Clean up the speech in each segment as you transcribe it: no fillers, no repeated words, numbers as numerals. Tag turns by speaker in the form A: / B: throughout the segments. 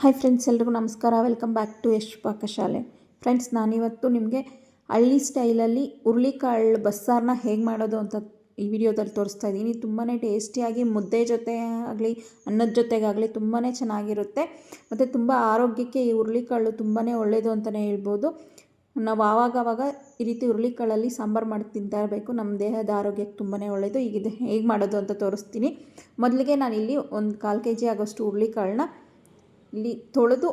A: Hi friends, ಎಲ್ರಿಗೂ ನಮಸ್ಕಾರ. Welcome back to Yash Pakashale. Friends, ನಾನಿವತ್ತು ನಿಮಗೆ ಹಳ್ಳಿ ಸ್ಟೈಲಲ್ಲಿ ಹುರುಳಿಕಾಳು ಬಸ್ಸಾರನ್ನ ಹೇಗೆ ಮಾಡೋದು ಅಂತ ಈ ವಿಡಿಯೋದಲ್ಲಿ ತೋರಿಸ್ತಾ ಇದ್ದೀನಿ. ತುಂಬಾ ಟೇಸ್ಟಿಯಾಗಿ ಮುದ್ದೆ ಜೊತೆ ಆಗಲಿ ಅನ್ನದ ಜೊತೆಗಾಗಲಿ ತುಂಬಾ ಚೆನ್ನಾಗಿರುತ್ತೆ. ಮತ್ತು ತುಂಬ ಆರೋಗ್ಯಕ್ಕೆ ಈ ಹುರುಳಿಕಾಳು ತುಂಬಾ ಒಳ್ಳೆಯದು ಅಂತಲೇ ಹೇಳ್ಬೋದು. ನಾವು ಆವಾಗವಾಗ ಈ ರೀತಿ ಹುರುಳಿಕಾಳಲ್ಲಿ ಸಾಂಬಾರು ಮಾಡಿ ತಿಂತಾ ಇರಬೇಕು. ನಮ್ಮ ದೇಹದ ಆರೋಗ್ಯಕ್ಕೆ ತುಂಬಾ ಒಳ್ಳೆಯದು. ಈಗ ಇದು ಹೇಗೆ ಮಾಡೋದು ಅಂತ ತೋರಿಸ್ತೀನಿ. ಮೊದಲಿಗೆ ನಾನಿಲ್ಲಿ ಒಂದು 1/4 kg ಆಗೋಷ್ಟು ಹುರುಳಿಕಾಳನ್ನ ಇಲ್ಲಿ ತೊಳೆದು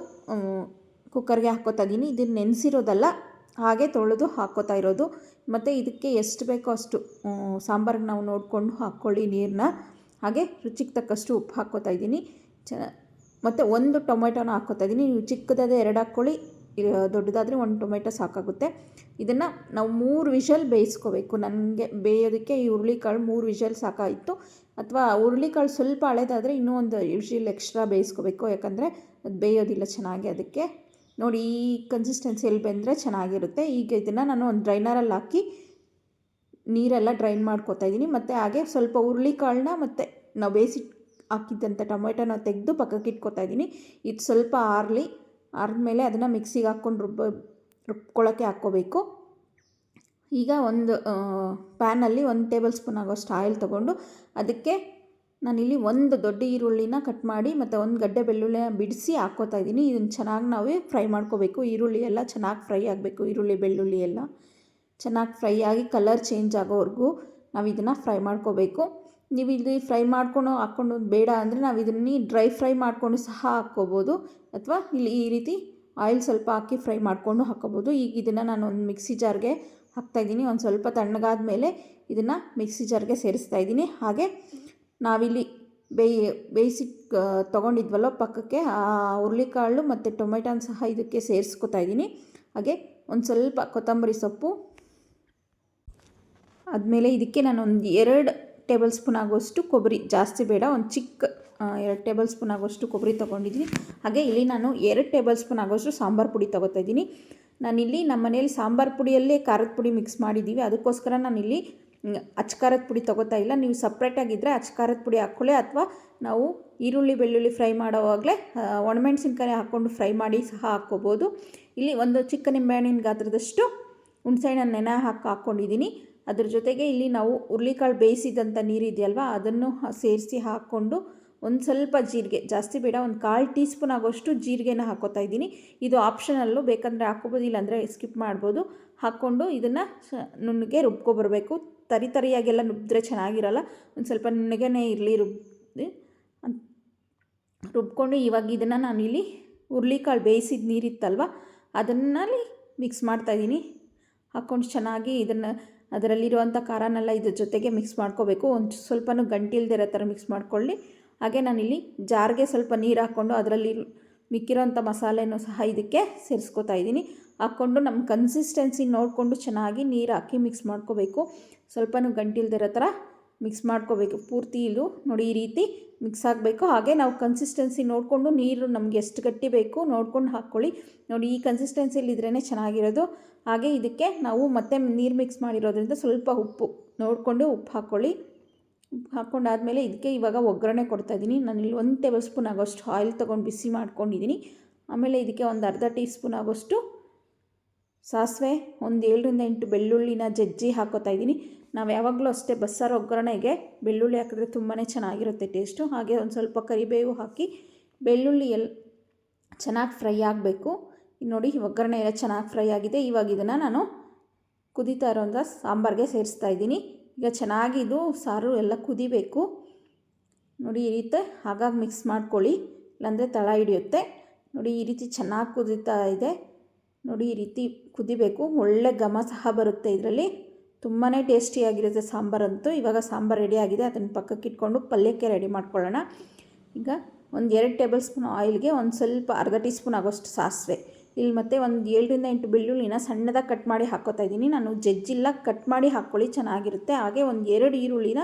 A: ಕುಕ್ಕರ್ಗೆ ಹಾಕ್ಕೋತಾ ಇದ್ದೀನಿ. ಇದನ್ನು ನೆನೆಸಿರೋದಲ್ಲ, ಹಾಗೆ ತೊಳೆದು ಹಾಕ್ಕೋತಾ ಇರೋದು. ಮತ್ತು ಇದಕ್ಕೆ ಎಷ್ಟು ಬೇಕೋ ಅಷ್ಟು ಸಾಂಬಾರಿಗೆ ನಾವು ನೋಡಿಕೊಂಡು ಹಾಕ್ಕೊಳ್ಳಿ ನೀರನ್ನ. ಹಾಗೆ ರುಚಿಗೆ ತಕ್ಕಷ್ಟು ಉಪ್ಪು ಹಾಕ್ಕೋತಾ ಇದ್ದೀನಿ. ಮತ್ತು ಒಂದು ಟೊಮೆಟೊನ ಹಾಕ್ಕೋತಾ ಇದ್ದೀನಿ. ನೀವು ಚಿಕ್ಕದಾದರೆ 2 ಹಾಕ್ಕೊಳ್ಳಿ, ದೊಡ್ಡದಾದರೆ 1 ಟೊಮೆಟೊ ಸಾಕಾಗುತ್ತೆ. ಇದನ್ನು ನಾವು 3 ವಿಷಲ್ ಬೇಯಿಸ್ಕೋಬೇಕು. ನನಗೆ ಬೇಯೋದಕ್ಕೆ ಈ ಹುರುಳಿಕಾಳು 3 ವಿಷಲ್ ಸಾಕಾಯಿತು. ಅಥವಾ ಹುರುಳಿಕಾಳು ಸ್ವಲ್ಪ ಹಳೇದಾದರೆ ಇನ್ನೂ ಒಂದು ವಿಷಲ್ ಎಕ್ಸ್ಟ್ರಾ ಬೇಯಿಸ್ಕೋಬೇಕು, ಯಾಕಂದರೆ ಅದು ಬೇಯೋದಿಲ್ಲ ಚೆನ್ನಾಗಿ. ಅದಕ್ಕೆ ನೋಡಿ, ಈ ಕನ್ಸಿಸ್ಟೆನ್ಸಿಯಲ್ಲಿ ಬೆಂದರೆ ಚೆನ್ನಾಗಿರುತ್ತೆ. ಈಗ ಇದನ್ನು ನಾನು ಒಂದು ಡ್ರೈನರಲ್ಲಿ ಹಾಕಿ ನೀರೆಲ್ಲ ಡ್ರೈನ್ ಮಾಡ್ಕೋತಾ ಇದ್ದೀನಿ. ಮತ್ತು ಹಾಗೆ ಸ್ವಲ್ಪ ಹುರುಳಿಕಾಳನ್ನ ಮತ್ತು ನಾವು ಬೇಯಿಸಿ ಹಾಕಿದ್ದಂಥ ಟೊಮೆಟೊನ ತೆಗೆದು ಪಕ್ಕಕ್ಕೆ ಇಟ್ಕೋತಾ ಇದ್ದೀನಿ. ಇದು ಸ್ವಲ್ಪ ಆರಿದ್ಮೇಲೆ ಅದನ್ನು ಮಿಕ್ಸಿಗೆ ಹಾಕ್ಕೊಂಡು ರುಬ್ಕೊಳ್ಳೋಕ್ಕೆ ಹಾಕ್ಕೋಬೇಕು. ಈಗ ಒಂದು ಪ್ಯಾನಲ್ಲಿ 1 ಟೇಬಲ್ ಸ್ಪೂನ್ ಆಗೋಷ್ಟು ಆಯಿಲ್ ತೊಗೊಂಡು ಅದಕ್ಕೆ ನಾನಿಲ್ಲಿ ಒಂದು ದೊಡ್ಡ ಈರುಳ್ಳಿನ ಕಟ್ ಮಾಡಿ ಮತ್ತು 1 ಗಡ್ಡೆ ಬೆಳ್ಳುಳ್ಳಿನ ಬಿಡಿಸಿ ಹಾಕ್ಕೋತಾ ಇದ್ದೀನಿ. ಇದನ್ನು ಚೆನ್ನಾಗಿ ನಾವೇ ಫ್ರೈ ಮಾಡ್ಕೋಬೇಕು. ಈರುಳ್ಳಿ ಎಲ್ಲ ಚೆನ್ನಾಗಿ ಫ್ರೈ ಆಗಬೇಕು. ಈರುಳ್ಳಿ ಬೆಳ್ಳುಳ್ಳಿ ಎಲ್ಲ ಚೆನ್ನಾಗಿ ಫ್ರೈ ಆಗಿ ಕಲರ್ ಚೇಂಜ್ ಆಗೋವರೆಗೂ ನಾವು ಇದನ್ನು ಫ್ರೈ ಮಾಡ್ಕೋಬೇಕು. ನೀವು ಇಲ್ಲಿ ಫ್ರೈ ಹಾಕ್ಕೊಂಡು ಬೇಡ ಅಂದರೆ ನಾವು ಇದನ್ನು ಡ್ರೈ ಫ್ರೈ ಮಾಡಿಕೊಂಡು ಸಹ ಹಾಕ್ಕೋಬೋದು, ಅಥವಾ ಇಲ್ಲಿ ಈ ರೀತಿ ಆಯಿಲ್ ಸ್ವಲ್ಪ ಹಾಕಿ ಫ್ರೈ ಮಾಡಿಕೊಂಡು ಹಾಕ್ಕೋಬೋದು. ಈಗ ಇದನ್ನು ನಾನು ಒಂದು ಮಿಕ್ಸಿ ಜಾರ್ಗೆ ಹಾಕ್ತಾಯಿದ್ದೀನಿ. ಒಂದು ಸ್ವಲ್ಪ ತಣ್ಣಗಾದ ಮೇಲೆ ಇದನ್ನು ಮಿಕ್ಸಿ ಜಾರ್ಗೆ ಸೇರಿಸ್ತಾ ಇದ್ದೀನಿ. ಹಾಗೆ ನಾವಿಲ್ಲಿ ಬೇಯಿಸಿ ತೊಗೊಂಡಿದ್ವಲ್ಲ ಪಕ್ಕಕ್ಕೆ, ಆ ಹುರುಳಿಕಾಳು ಮತ್ತು ಟೊಮೆಟೊನ ಸಹ ಇದಕ್ಕೆ ಸೇರಿಸ್ಕೊತಾ ಇದ್ದೀನಿ. ಹಾಗೆ ಒಂದು ಸ್ವಲ್ಪ ಕೊತ್ತಂಬರಿ ಸೊಪ್ಪು, ಆದಮೇಲೆ ಇದಕ್ಕೆ ನಾನು ಒಂದು 2 ಟೇಬಲ್ ಸ್ಪೂನ್ ಆಗೋಷ್ಟು ಕೊಬ್ಬರಿ, ಜಾಸ್ತಿ ಬೇಡ, ಒಂದು ಚಿಕ್ಕ 2 ಟೇಬಲ್ ಸ್ಪೂನ್ ಆಗೋಷ್ಟು ಕೊಬ್ಬರಿ ತೊಗೊಂಡಿದ್ದೀನಿ. ಹಾಗೆ ಇಲ್ಲಿ ನಾನು 2 ಟೇಬಲ್ ಸ್ಪೂನ್ ಆಗೋಷ್ಟು ಸಾಂಬಾರು ಪುಡಿ ತೊಗೋತಾ ಇದ್ದೀನಿ. ನಾನಿಲ್ಲಿ ನಮ್ಮ ಮನೇಲಿ ಸಾಂಬಾರು ಪುಡಿಯಲ್ಲೇ ಖಾರದ ಪುಡಿ ಮಿಕ್ಸ್ ಮಾಡಿದ್ದೀವಿ, ಅದಕ್ಕೋಸ್ಕರ ನಾನಿಲ್ಲಿ ಅಚ್ಚ ಖಾರದ ಪುಡಿ ತೊಗೋತಾ ಇಲ್ಲ. ನೀವು ಸಪ್ರೇಟಾಗಿದ್ದರೆ ಅಚ್ಚ ಖಾರದ ಪುಡಿ ಹಾಕ್ಕೊಳ್ಳಿ, ಅಥವಾ ನಾವು ಈರುಳ್ಳಿ ಬೆಳ್ಳುಳ್ಳಿ ಫ್ರೈ ಮಾಡೋವಾಗಲೇ ಒಣಮೆಣಸಿನ್ಕಾಯಿ ಹಾಕ್ಕೊಂಡು ಫ್ರೈ ಮಾಡಿ ಸಹ ಹಾಕ್ಕೋಬೋದು. ಇಲ್ಲಿ ಒಂದು ಚಿಕ್ಕ ನಿಂಬೆಹಣ್ಣಿನ ಗಾತ್ರದಷ್ಟು ಹುಣಸೆಹಣ್ಣನ್ನು ನೆನೆ ಹಾಕ್ಕೊಂಡಿದ್ದೀನಿ. ಅದ್ರ ಜೊತೆಗೆ ಇಲ್ಲಿ ನಾವು ಹುರುಳಿಕಾಳು ಬೇಯಿಸಿದಂಥ ನೀರಿದೆಯಲ್ವ, ಅದನ್ನು ಸೇರಿಸಿ ಹಾಕ್ಕೊಂಡು ಒಂದು ಸ್ವಲ್ಪ ಜೀರಿಗೆ, ಜಾಸ್ತಿ ಬೇಡ, ಒಂದು 1/4 ಟೀ ಸ್ಪೂನ್ ಆಗೋಷ್ಟು ಜೀರಿಗೆನ ಹಾಕ್ಕೋತಾ ಇದ್ದೀನಿ. ಇದು ಆಪ್ಷನಲ್ಲು, ಬೇಕಂದರೆ ಹಾಕ್ಕೋಬೋದು, ಇಲ್ಲಾಂದರೆ ಸ್ಕಿಪ್ ಮಾಡ್ಬೋದು. ಹಾಕ್ಕೊಂಡು ಇದನ್ನು ನುಣ್ಣಗೆ ರುಬ್ಕೊಬರಬೇಕು. ತರಿಯಾಗೆಲ್ಲ ನುಬ್ಬಿದ್ರೆ ಚೆನ್ನಾಗಿರಲ್ಲ, ಒಂದು ಸ್ವಲ್ಪ ನುಣ್ಣಗೆ ಇರಲಿ ರುಬ್ಕೊಂಡು ಇವಾಗ ಇದನ್ನು ನಾನಿಲ್ಲಿ ಹುರುಳಿಕಾಳು ಬೇಯಿಸಿದ ನೀರಿತ್ತಲ್ವ ಅದನ್ನಲ್ಲಿ ಮಿಕ್ಸ್ ಮಾಡ್ತಾಯಿದ್ದೀನಿ. ಹಾಕ್ಕೊಂಡು ಚೆನ್ನಾಗಿ ಇದನ್ನು ಅದರಲ್ಲಿರುವಂಥ ಖಾರನೆಲ್ಲ ಇದ್ರ ಜೊತೆಗೆ ಮಿಕ್ಸ್ ಮಾಡ್ಕೋಬೇಕು. ಒಂದು ಸ್ವಲ್ಪನೂ ಗಂಟಿಲ್ದಿರೋ ಥರ ಮಿಕ್ಸ್ ಮಾಡ್ಕೊಳ್ಳಿ. ಹಾಗೆ ನಾನಿಲ್ಲಿ ಜಾರ್ಗೆ ಸ್ವಲ್ಪ ನೀರು ಹಾಕ್ಕೊಂಡು ಅದರಲ್ಲಿ ಮಿಕ್ಕಿರೋಂಥ ಮಸಾಲೆನೂ ಸಹ ಇದಕ್ಕೆ ಸೇರಿಸ್ಕೋತಾ ಇದ್ದೀನಿ. ಹಾಕ್ಕೊಂಡು ನಮ್ಮ ಕನ್ಸಿಸ್ಟೆನ್ಸಿ ನೋಡಿಕೊಂಡು ಚೆನ್ನಾಗಿ ನೀರು ಹಾಕಿ ಮಿಕ್ಸ್ ಮಾಡ್ಕೋಬೇಕು. ಸ್ವಲ್ಪನೂ ಗಂಟಿಲ್ದಿರೋ ಥರ ಮಿಕ್ಸ್ ಮಾಡ್ಕೋಬೇಕು. ಪೂರ್ತಿ ಇಲ್ಲೂ ನೋಡಿ ಈ ರೀತಿ ಮಿಕ್ಸ್ ಆಗಬೇಕು. ಹಾಗೆ ನಾವು ಕನ್ಸಿಸ್ಟೆನ್ಸಿ ನೋಡಿಕೊಂಡು ನೀರು ನಮಗೆ ಎಷ್ಟು ಗಟ್ಟಿ ಬೇಕು ನೋಡ್ಕೊಂಡು ಹಾಕ್ಕೊಳ್ಳಿ. ನೋಡಿ, ಈ ಕನ್ಸಿಸ್ಟೆನ್ಸಿಯಲ್ಲಿ ಇದ್ರೇ ಚೆನ್ನಾಗಿರೋದು. ಹಾಗೆ ಇದಕ್ಕೆ ನಾವು ಮತ್ತೆ ನೀರು ಮಿಕ್ಸ್ ಮಾಡಿರೋದ್ರಿಂದ ಸ್ವಲ್ಪ ಉಪ್ಪು ನೋಡಿಕೊಂಡು ಉಪ್ಪು ಹಾಕ್ಕೊಳ್ಳಿ. ಉಪ್ಪು ಹಾಕ್ಕೊಂಡಾದಮೇಲೆ ಇದಕ್ಕೆ ಇವಾಗ ಒಗ್ಗರಣೆ ಕೊಡ್ತಾಯಿದ್ದೀನಿ. ನಾನಿಲ್ಲಿ 1 ಟೇಬಲ್ ಸ್ಪೂನ್ ಆಗೋಷ್ಟು ಆಯಿಲ್ ತೊಗೊಂಡು ಬಿಸಿ ಮಾಡ್ಕೊಂಡಿದ್ದೀನಿ. ಆಮೇಲೆ ಇದಕ್ಕೆ ಒಂದು ಅರ್ಧ ಟೀ ಸ್ಪೂನ್ ಆಗೋಷ್ಟು ಸಾಸಿವೆ, ಒಂದು 7ರಿಂದ 8 ಬೆಳ್ಳುಳ್ಳಿನ ಜಜ್ಜಿ ಹಾಕ್ಕೋತಾ ಇದ್ದೀನಿ. ನಾವು ಯಾವಾಗಲೂ ಅಷ್ಟೇ ಬಸ್ಸಾರು ಒಗ್ಗರಣೆಗೆ ಬೆಳ್ಳುಳ್ಳಿ ಹಾಕಿದ್ರೆ ತುಂಬಾ ಚೆನ್ನಾಗಿರುತ್ತೆ ಟೇಸ್ಟು. ಹಾಗೆ ಒಂದು ಸ್ವಲ್ಪ ಕರಿಬೇವು ಹಾಕಿ ಬೆಳ್ಳುಳ್ಳಿ ಚೆನ್ನಾಗಿ ಫ್ರೈ ಆಗಬೇಕು. ನೋಡಿ, ಒಗ್ಗರಣೆ ಎಲ್ಲ ಚೆನ್ನಾಗಿ ಫ್ರೈ ಆಗಿದೆ. ಇವಾಗ ಇದನ್ನು ನಾನು ಕುದೀತಾ ಇರೋಂಥ ಸಾಂಬಾರಿಗೆ ಸೇರಿಸ್ತಾ ಇದ್ದೀನಿ. ಈಗ ಚೆನ್ನಾಗಿ ಇದು ಸಾರು ಎಲ್ಲ ಕುದಿಬೇಕು. ನೋಡಿ, ಈ ರೀತಿ ಹಾಗಾಗಿ ಮಿಕ್ಸ್ ಮಾಡ್ಕೊಳ್ಳಿ, ಇಲ್ಲಾಂದರೆ ತಳ ಹಿಡಿಯುತ್ತೆ. ನೋಡಿ, ಈ ರೀತಿ ಚೆನ್ನಾಗಿ ಕುದೀತಾ ಇದೆ. ನೋಡಿ, ಈ ರೀತಿ ಕುದಿಬೇಕು. ಒಳ್ಳೆ ಘಮ ಸಹ ಬರುತ್ತೆ ಇದರಲ್ಲಿ, ತುಂಬಾ ಟೇಸ್ಟಿಯಾಗಿರುತ್ತೆ ಸಾಂಬಾರಂತೂ. ಇವಾಗ ಸಾಂಬಾರು ರೆಡಿ ಆಗಿದೆ, ಅದನ್ನು ಪಕ್ಕಕ್ಕೆ ಇಟ್ಕೊಂಡು ಪಲ್ಯಕ್ಕೆ ರೆಡಿ ಮಾಡ್ಕೊಳ್ಳೋಣ. ಈಗ ಒಂದು 2 ಟೇಬಲ್ ಸ್ಪೂನ್ ಆಯಿಲ್ಗೆ ಒಂದು ಸ್ವಲ್ಪ ಅರ್ಧ ಟೀ ಸ್ಪೂನ್ ಆಗೋಷ್ಟು ಸಾಸಿವೆ, ಇಲ್ಲಿ ಮತ್ತು ಒಂದು 7ರಿಂದ 8 ಬೆಳ್ಳುಳ್ಳಿನ ಸಣ್ಣದಾಗಿ ಕಟ್ ಮಾಡಿ ಹಾಕ್ಕೋತಾ ಇದ್ದೀನಿ. ನಾನು ಜಜ್ಜಿಲ್ಲ, ಕಟ್ ಮಾಡಿ ಹಾಕ್ಕೊಳ್ಳಿ, ಚೆನ್ನಾಗಿರುತ್ತೆ. ಹಾಗೆ ಒಂದು 2 ಈರುಳ್ಳಿನ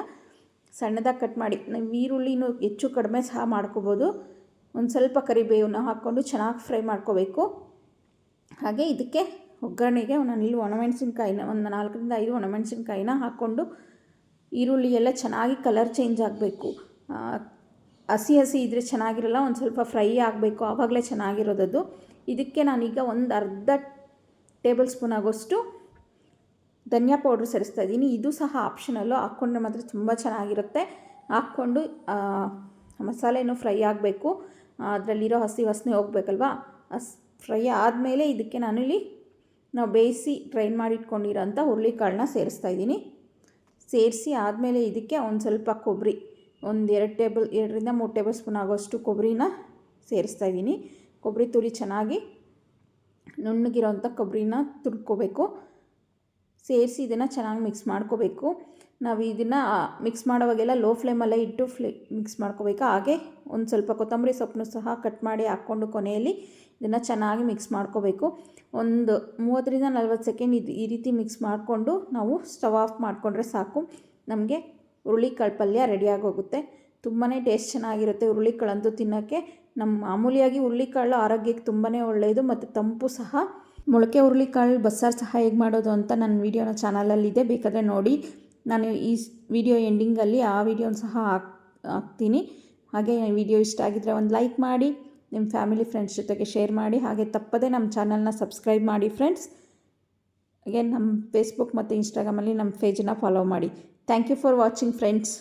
A: ಸಣ್ಣದಾಗಿ ಕಟ್ ಮಾಡಿ, ನಾವು ಈರುಳ್ಳಿನೂ ಹೆಚ್ಚು ಕಡಿಮೆ ಸಹ ಮಾಡ್ಕೋಬೋದು. ಒಂದು ಸ್ವಲ್ಪ ಕರಿಬೇವನ್ನ ಹಾಕ್ಕೊಂಡು ಚೆನ್ನಾಗಿ ಫ್ರೈ ಮಾಡ್ಕೋಬೇಕು. ಹಾಗೆ ಇದಕ್ಕೆ ಒಗ್ಗರಣೆಗೆ ನಾನಿಲ್ಲಿ ಒಣಮೆಣಸಿನ್ಕಾಯಿನ ಒಂದು 4ರಿಂದ 5 ಒಣಮೆಣಸಿನ್ಕಾಯಿನ ಹಾಕ್ಕೊಂಡು ಈರುಳ್ಳಿ ಎಲ್ಲ ಚೆನ್ನಾಗಿ ಕಲರ್ ಚೇಂಜ್ ಆಗಬೇಕು. ಹಸಿ ಹಸಿ ಇದ್ದರೆ ಚೆನ್ನಾಗಿರಲ್ಲ, ಒಂದು ಸ್ವಲ್ಪ ಫ್ರೈ ಆಗಬೇಕು, ಆವಾಗಲೇ ಚೆನ್ನಾಗಿರೋದದು. ಇದಕ್ಕೆ ನಾನೀಗ ಒಂದು ಅರ್ಧ ಟೇಬಲ್ ಸ್ಪೂನ್ ಆಗೋಷ್ಟು ಧನಿಯಾ ಪೌಡ್ರ್ ಸೇರಿಸ್ತಾ ಇದ್ದೀನಿ. ಇದು ಸಹ ಆಪ್ಷನಲ್ಲು, ಹಾಕ್ಕೊಂಡ್ರೆ ಮಾತ್ರ ತುಂಬ ಚೆನ್ನಾಗಿರುತ್ತೆ. ಹಾಕ್ಕೊಂಡು ಮಸಾಲೆನೂ ಫ್ರೈ ಆಗಬೇಕು, ಅದರಲ್ಲಿರೋ ಹಸಿ ವಾಸನೆ ಹೋಗ್ಬೇಕಲ್ವ. ಫ್ರೈ ಆದಮೇಲೆ ಇದಕ್ಕೆ ನಾವು ಬೇಯಿಸಿ ಗ್ರೈಂಡ್ ಮಾಡಿ ಇಟ್ಕೊಂಡಿರೋಂಥ ಹುರುಳಿಕಾಳನ್ನ ಸೇರಿಸ್ತಾ ಇದ್ದೀನಿ. ಸೇರಿಸಿ ಆದಮೇಲೆ ಇದಕ್ಕೆ ಒಂದು ಸ್ವಲ್ಪ ಕೊಬ್ಬರಿ, ಒಂದು 2ರಿಂದ 3 ಟೇಬಲ್ ಸ್ಪೂನ್ ಆಗೋಷ್ಟು ಕೊಬ್ಬರಿನ ಸೇರಿಸ್ತಾ ಇದ್ದೀನಿ. ಕೊಬ್ಬರಿ ತುರಿ ಚೆನ್ನಾಗಿ ನುಣ್ಣಗಿರೋಂಥ ಕೊಬ್ಬರಿನ ತುರ್ಕೋಬೇಕು. ಸೇರಿಸಿ ಇದನ್ನು ಚೆನ್ನಾಗಿ ಮಿಕ್ಸ್ ಮಾಡ್ಕೋಬೇಕು. ನಾವು ಇದನ್ನು ಮಿಕ್ಸ್ ಮಾಡೋವಾಗೆಲ್ಲ ಲೋ ಫ್ಲೇಮಲ್ಲೇ ಇಟ್ಟು ಮಿಕ್ಸ್ ಮಾಡ್ಕೋಬೇಕು. ಹಾಗೆ ಒಂದು ಸ್ವಲ್ಪ ಕೊತ್ತಂಬರಿ ಸೊಪ್ಪನ್ನು ಸಹ ಕಟ್ ಮಾಡಿ ಹಾಕ್ಕೊಂಡು ಕೊನೆಯಲ್ಲಿ ಇದನ್ನು ಚೆನ್ನಾಗಿ ಮಿಕ್ಸ್ ಮಾಡ್ಕೋಬೇಕು. ಒಂದು 30ರಿಂದ 40 ಸೆಕೆಂಡ್ ಈ ರೀತಿ ಮಿಕ್ಸ್ ಮಾಡಿಕೊಂಡು ನಾವು ಸ್ಟವ್ ಆಫ್ ಮಾಡಿಕೊಂಡ್ರೆ ಸಾಕು. ನಮಗೆ ಹುರುಳಿಕಾಳು ಪಲ್ಯ ರೆಡಿಯಾಗಿ ಹೋಗುತ್ತೆ. ತುಂಬಾ ಟೇಸ್ಟ್ ಚೆನ್ನಾಗಿರುತ್ತೆ. ಹುರುಳಿಕಾಳಂತೂ ತಿನ್ನೋಕ್ಕೆ ಮಾಮೂಲಿಯಾಗಿ ಹುರುಳಿಕಾಳು ಆರೋಗ್ಯಕ್ಕೆ ತುಂಬಾ ಒಳ್ಳೆಯದು ಮತ್ತು ತಂಪು ಸಹ. ಮೊಳಕೆ ಹುರುಳಿಕಾಳು ಬಸ್ಸಾರು ಸಹ ಹೇಗೆ ಮಾಡೋದು ಅಂತ ನನ್ನ ವೀಡಿಯೋನ ಚಾನಲಲ್ಲಿದೆ, ಬೇಕಾದರೆ ನೋಡಿ. ನಾನು ಈ ವಿಡಿಯೋ ಎಂಡಿಂಗಲ್ಲಿ ಆ ವಿಡಿಯೋನ ಸಹ ಹಾಕ್ತೀನಿ. ಹಾಗೆ ವಿಡಿಯೋ ಇಷ್ಟ ಆಗಿದ್ದರೆ ಒಂದು ಲೈಕ್ ಮಾಡಿ, ನಿಮ್ಮ ಫ್ಯಾಮಿಲಿ ಫ್ರೆಂಡ್ಸ್ ಜೊತೆಗೆ ಶೇರ್ ಮಾಡಿ. ಹಾಗೆ ತಪ್ಪದೇ ನಮ್ಮ ಚಾನಲ್ನ ಸಬ್ಸ್ಕ್ರೈಬ್ ಮಾಡಿ ಫ್ರೆಂಡ್ಸ್. ಹಾಗೆ ನಮ್ಮ ಫೇಸ್ಬುಕ್ ಮತ್ತು ಇನ್ಸ್ಟಾಗ್ರಾಮಲ್ಲಿ ನಮ್ಮ ಪೇಜನ್ನು ಫಾಲೋ ಮಾಡಿ. Thank you for watching friends.